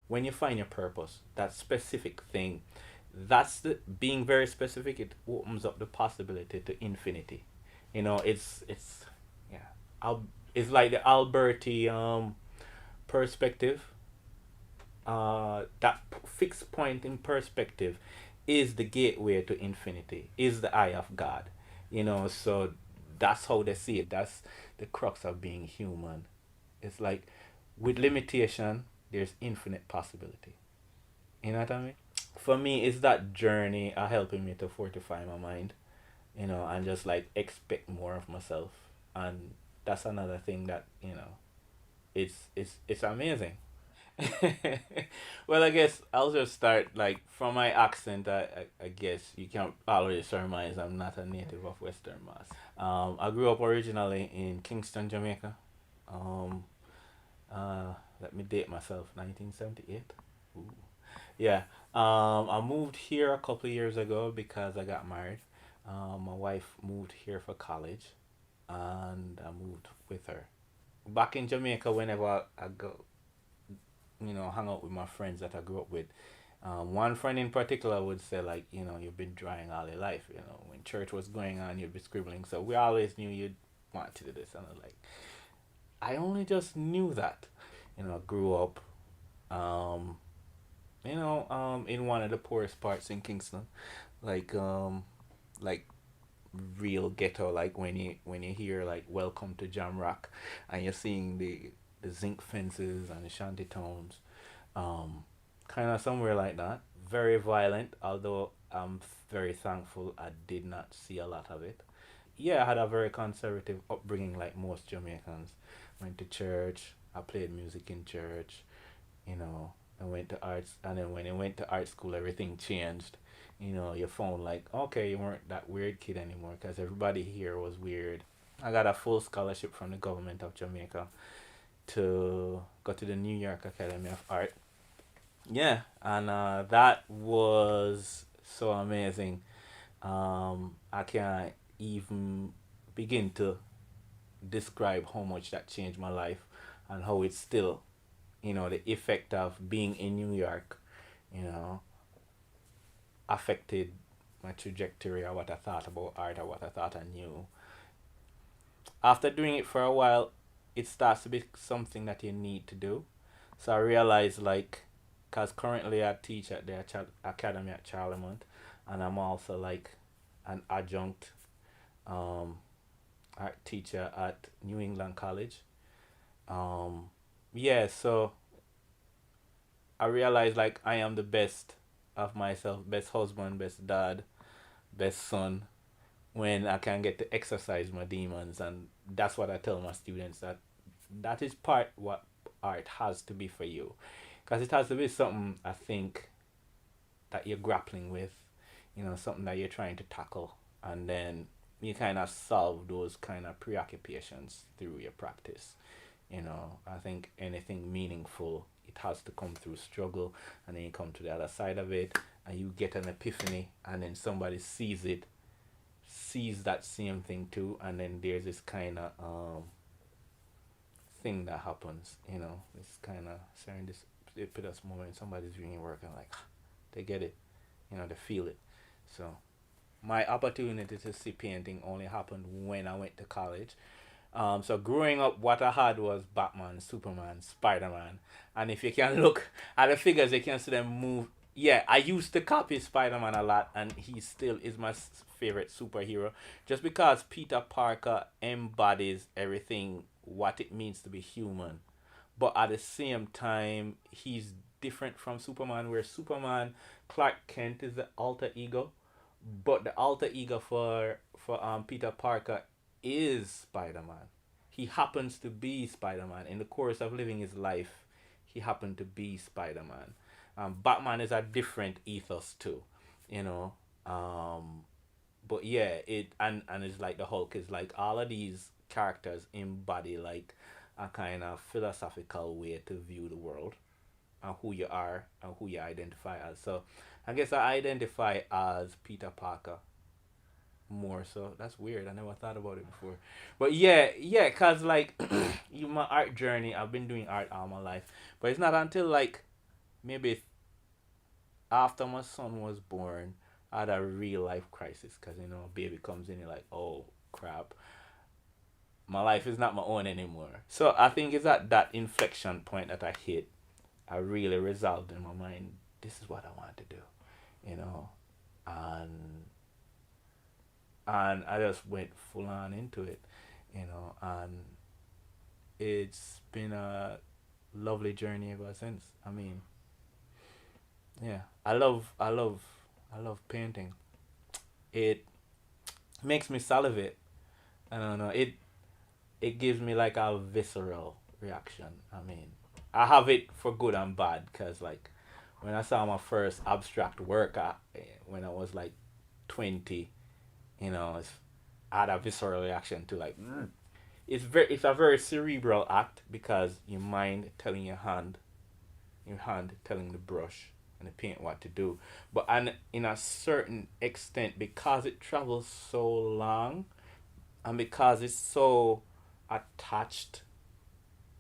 when you find your purpose, that specific thing, that's the being very specific. It opens up the possibility to infinity. It's yeah. It's like the Alberti perspective. That fixed point in perspective is the gateway to infinity. Is the eye of God. So that's how they see it. That's the crux of being human. It's like with limitation, there's infinite possibility. You know what I mean? For me, it's that journey helping me to fortify my mind, and just like expect more of myself. And that's another thing that, it's amazing. Well, I guess I'll just start like from my accent. I guess you can already surmise I'm not a native of Western Mass. I grew up originally in Kingston, Jamaica. Um, Let me date myself, 1978. Ooh. Yeah. I moved here a couple of years ago because I got married. My wife moved here for college, and I moved with her. Back in Jamaica, whenever I go, hang out with my friends that I grew up with, one friend in particular would say, like, you've been drawing all your life. When church was going on, you'd be scribbling. So we always knew you'd want to do this. And I was like, I only just knew that. I grew up, um, in one of the poorest parts in Kingston, like like real ghetto. Like when you hear like "Welcome to Jamrock," and you're seeing the zinc fences and the shanty towns, kind of somewhere like that. Very violent, although I'm very thankful I did not see a lot of it. Yeah, I had a very conservative upbringing, like most Jamaicans. Went to church. I played music in church. you know, I went to arts, and then when I went to art school, everything changed. You found like, okay, you weren't that weird kid anymore because everybody here was weird. I got a full scholarship from the government of Jamaica to go to the New York Academy of Art. Yeah, and that was so amazing. I can't even begin to describe how much that changed my life and how it's still, the effect of being in New York, you know, affected my trajectory or what I thought about art or what I thought I knew. After doing it for a while, it starts to be something that you need to do. So I realized, like, because currently I teach at the academy at Charlemont, and I'm also like an adjunct um, art teacher at New England College. Um, yeah, so I realized like I am the best of myself, best husband, best dad, best son, when I can get to exercise my demons. And that's what I tell my students, that that is part what art has to be for you, because it has to be something, I think, that you're grappling with, something that you're trying to tackle, and then you kind of solve those kind of preoccupations through your practice. I think anything meaningful, it has to come through struggle, and then you come to the other side of it, and you get an epiphany, and then somebody sees it, sees that same thing too, and then there's this kind of thing that happens. This kind of serendipitous moment. Somebody's doing your work, and like they get it, they feel it. So my opportunity to see painting only happened when I went to college. So growing up, what I had was Batman, Superman, Spider Man, and if you can look at the figures, you can see them move. Yeah, I used to copy Spider Man a lot, and he still is my favorite superhero, just because Peter Parker embodies everything what it means to be human, but at the same time, he's different from Superman, where Superman, Clark Kent is the alter ego, but the alter ego for Peter Parker is Spider Man. He happens to be Spider Man. In the course of living his life, he happened to be Spider Man. Batman is a different ethos too, you know. But yeah, and it's like the Hulk is like all of these characters embody like a kind of philosophical way to view the world and who you are and who you identify as. So I guess I identify as Peter Parker more. So that's weird. I never thought about it before. But yeah, cause like my art journey, I've been doing art all my life. But it's not until like maybe after my son was born, I had a real life crisis because baby comes in, you're like, oh crap, my life is not my own anymore. So I think it's at that inflection point that I hit. I really resolved in my mind, this is what I want to do, you know, and I just went full on into it, and it's been a lovely journey ever since. I mean, yeah, I love painting. It makes me salivate. I don't know. It gives me like a visceral reaction. I mean, I have it for good and bad because like when I saw my first abstract work, when I was like 20, I had a visceral reaction to like. It's a very cerebral act because your mind telling your hand telling the brush and the paint what to do. But and in a certain extent, because it travels so long and because it's so attached,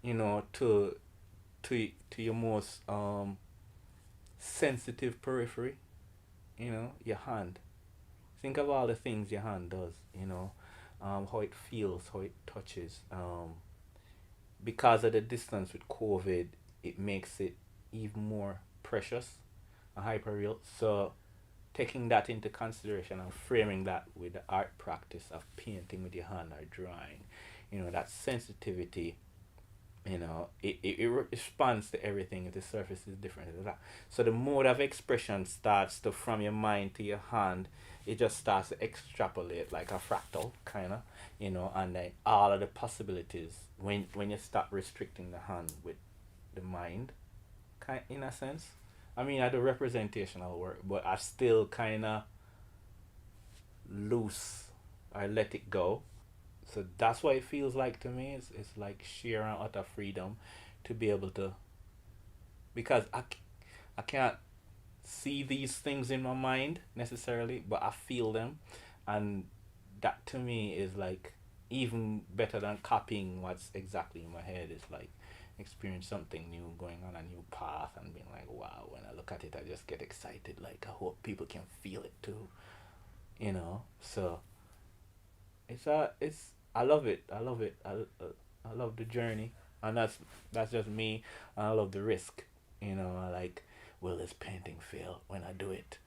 to to your most sensitive periphery, your hand. Think of all the things your hand does, how it feels, how it touches. Because of the distance with COVID, it makes it even more precious and hyper real. So taking that into consideration and framing that with the art practice of painting with your hand or drawing, that sensitivity, it responds to everything if the surface is different. So the mode of expression starts to from your mind to your hand. It just starts to extrapolate like a fractal kind of, and then all of the possibilities when you start restricting the hand with the mind, kind in a sense. I mean, I do representational work, but I still kind of loose. I let it go. So that's what it feels like to me. It's like sheer and utter freedom to be able to, because I can't see these things in my mind necessarily, but I feel them, and that to me is like even better than copying what's exactly in my head. It's like experience something new, going on a new path, and being like, wow. When I look at it, I just get excited. Like I hope people can feel it too. So it's I love it. I love it. I love the journey, and that's just me. And I love the risk. I like, will this painting fail when I do it?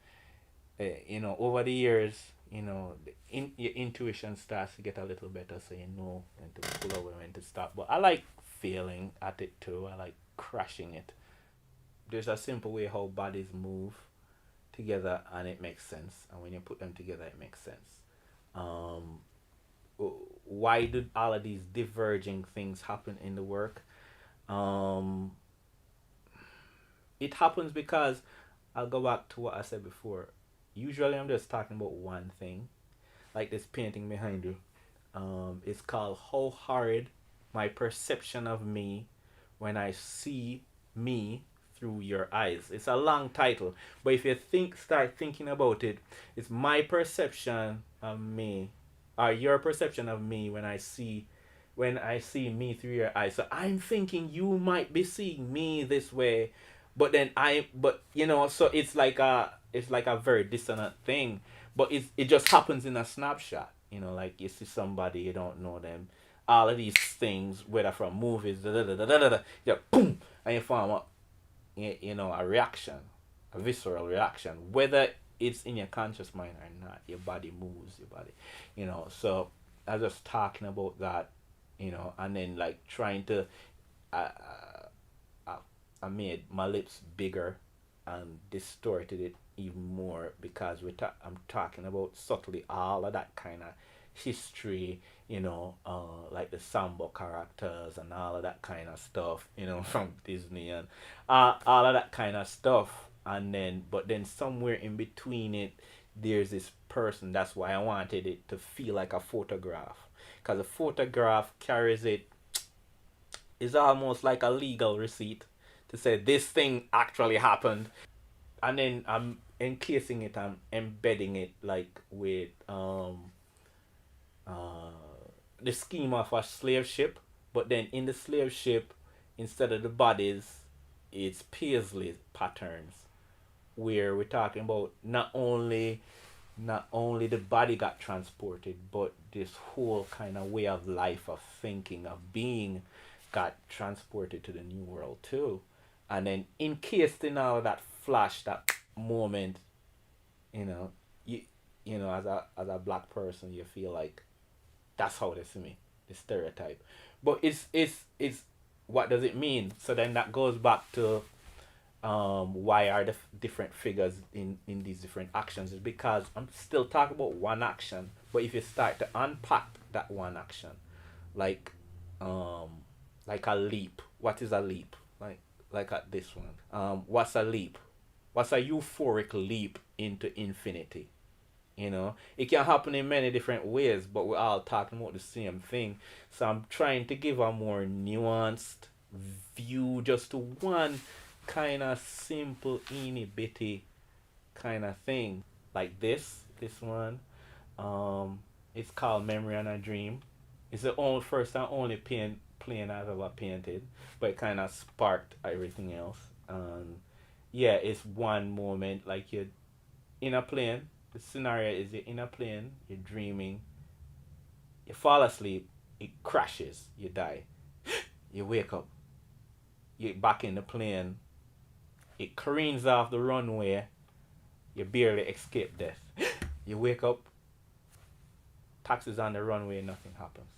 Over the years, your intuition starts to get a little better, so you know when to pull over, when to stop. But I like failing at it too. I like crashing it. There's a simple way how bodies move together, and it makes sense. And when you put them together, it makes sense. Um, why did all of these diverging things happen in the work? Um, it happens because I'll go back to what I said before. Usually, I'm just talking about one thing, like this painting behind you. It's called "How Horrid My Perception of Me When I See Me Through Your Eyes." It's a long title, but if you start thinking about it, it's my perception of me, or your perception of me when I see me through your eyes. So I'm thinking you might be seeing me this way, but so it's like a very dissonant thing, but it just happens in a snapshot. Like you see somebody, you don't know them, all of these things, whether from movies, da da da da da da, yeah, boom, and you form a reaction, a visceral reaction, whether it's in your conscious mind or not. Your body moves, your body, So I was just talking about that, and then like trying to, I, I, I made my lips bigger and distorted it even more because I'm talking about subtly all of that kind of history, like the Samba characters and all of that kind of stuff, from Disney and all of that kind of stuff. And then, but then somewhere in between it, there's this person. That's why I wanted it to feel like a photograph, because a photograph carries it, is almost like a legal receipt to say this thing actually happened, and then I'm encasing it, I'm embedding it like with uh, the scheme of a slave ship, but then in the slave ship, instead of the bodies, it's paisley patterns, where we're talking about not only the body got transported, but this whole kind of way of life, of thinking, of being, got transported to the new world too. And then encased in all of that flash, that moment, you know, you as a black person, you feel like that's how they see me, the stereotype. But it's what does it mean? So then that goes back to why are the different figures in these different actions, is because I'm still talking about one action, but if you start to unpack that one action, like um like a leap, what is a leap? Like at this one, what's a leap? What's a euphoric leap into infinity? It can happen in many different ways, but we're all talking about the same thing. So I'm trying to give a more nuanced view just to one kind of simple, eeny bitty kind of thing. Like this one. It's called Memory and a Dream. It's the only first and only plane I've ever painted, but it kind of sparked everything else. And yeah, it's one moment, like you're in a plane. The scenario is you're in a plane, you're dreaming, you fall asleep, it crashes, you die. You wake up, you're back in the plane, it careens off the runway, you barely escape death. You wake up, taxis on the runway, nothing happens.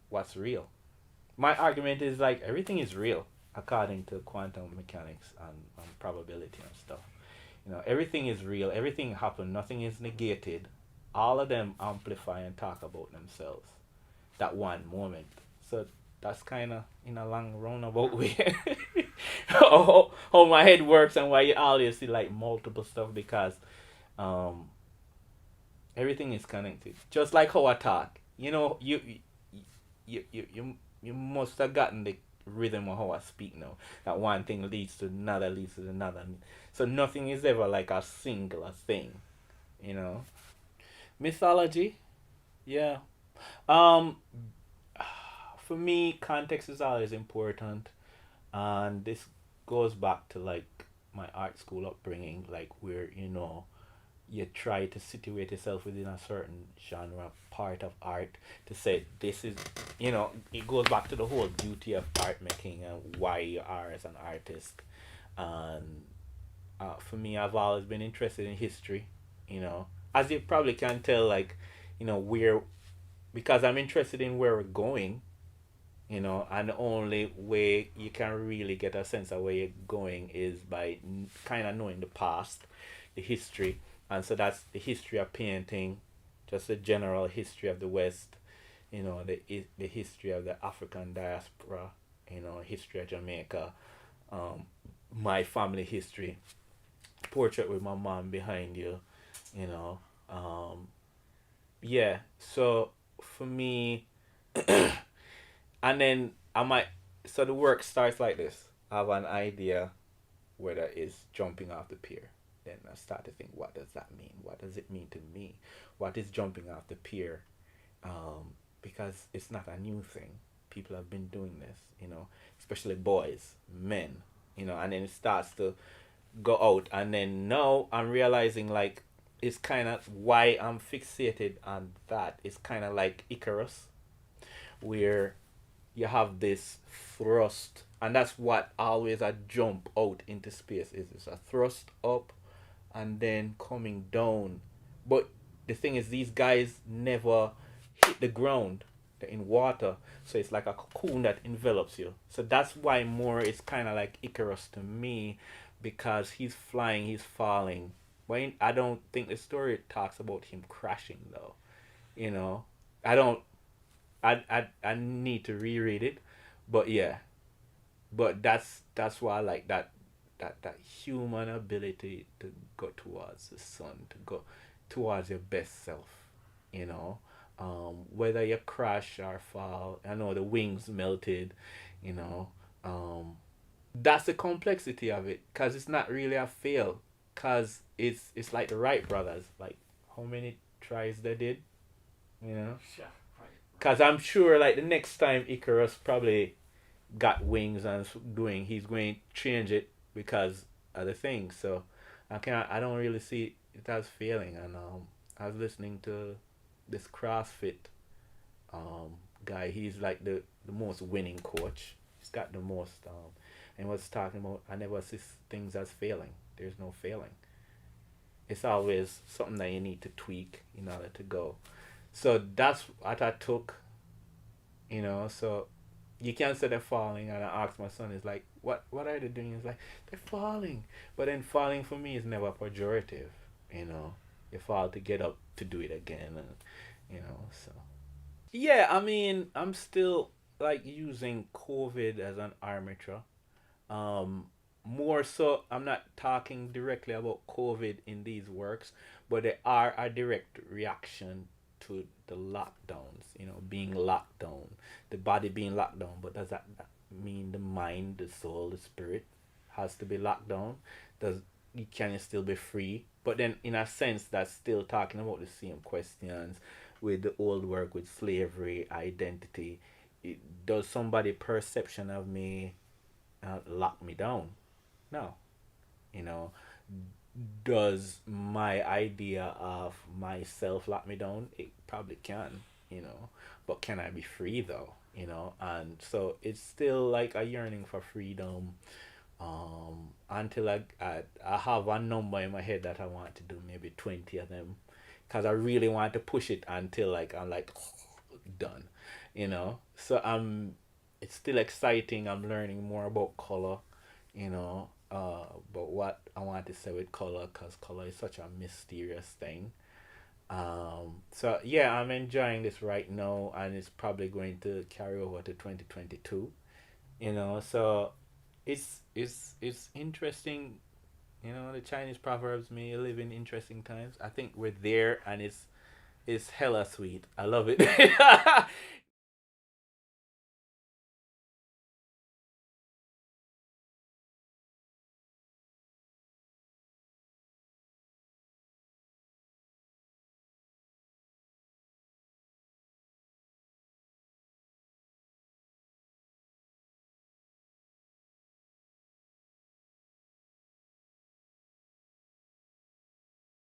What's real? My argument is like everything is real according to quantum mechanics and probability and stuff. Everything is real, everything happened, nothing is negated. All of them amplify and talk about themselves. That one moment. So that's kind of in a long roundabout way how my head works, and why you always see like multiple stuff, because um, everything is connected. Just like how I talk. You must have gotten the rhythm of how I speak now. That one thing leads to another, leads to another. So nothing is ever like a singular thing, you know. Mythology, yeah. Um, for me, context is always important, and this goes back to like my art school upbringing, like where you try to situate yourself within a certain genre, part of art, to say this is, it goes back to the whole beauty of art making and why you are as an artist. And for me, I've always been interested in history, as you probably can tell, like, where, because I'm interested in where we're going, and the only way you can really get a sense of where you're going is by kind of knowing the past, the history. And so that's the history of painting, just the general history of the West, the history of the African diaspora, history of Jamaica, my family history, portrait with my mom behind you, you know. Yeah, so for me, and then so the work starts like this. I have an idea whether it's jumping off the pier. Then I start to think, what does that mean? What does it mean to me? What is jumping off the pier? Because it's not a new thing. People have been doing this, especially boys, men, and then it starts to go out. And then now I'm realizing, like, it's kind of why I'm fixated on that. It's kind of like Icarus, where you have this thrust, and that's what always a jump out into space is. It's a thrust up and then coming down. But the thing is, these guys never hit the ground. They're in water, so it's like a cocoon that envelops you. So that's why more it's kind of like Icarus to me, because he's flying, he's falling. But I don't think the story talks about him crashing though. You know, I don't. I need to reread it, but yeah, but that's why I like that human ability to go towards the sun, to go towards your best self, you know. Whether you crash or fall, I know the wings melted, you know. That's the complexity of it, cause it's not really a fail, cause it's like the Wright brothers, like how many tries they did, you know. Yeah, right. Cause I'm sure like the next time Icarus probably, got wings and doing, he's going to change it because of the thing. So I don't really see it as failing. And I was listening to this CrossFit um, guy. He's like the most winning coach. He's got the most and was talking about, I never see things as failing. There's no failing. It's always something that you need to tweak in order to go. So that's what I took, so you can't say they're falling. And I asked my son, is like, what are they doing? He's like, they're falling. But then falling for me is never pejorative, you know. You fall to get up to do it again, and so. Yeah, I mean, I'm still like using COVID as an armature. Um, More so, I'm not talking directly about COVID in these works, but they are a direct reaction to the lockdowns, being locked down, the body being locked down. But does that mean the mind, the soul, the spirit has to be locked down? Does can it still be free? But then, in a sense, that's still talking about the same questions with the old work with slavery, identity. Does somebody perception of me lock me down? No. You know, does my idea of myself lock me down? It probably can, but can I be free though? And so it's still like a yearning for freedom. Until I have one number in my head that I want to do, maybe 20 of them, because I really want to push it until like I'm like done, So it's still exciting. I'm learning more about color, but what I want to say with color, because color is such a mysterious thing. So yeah, I'm enjoying this right now, and it's probably going to carry over to 2022. So it's interesting. The Chinese proverbs may live in interesting times. I think we're there, and it's hella sweet. I love it.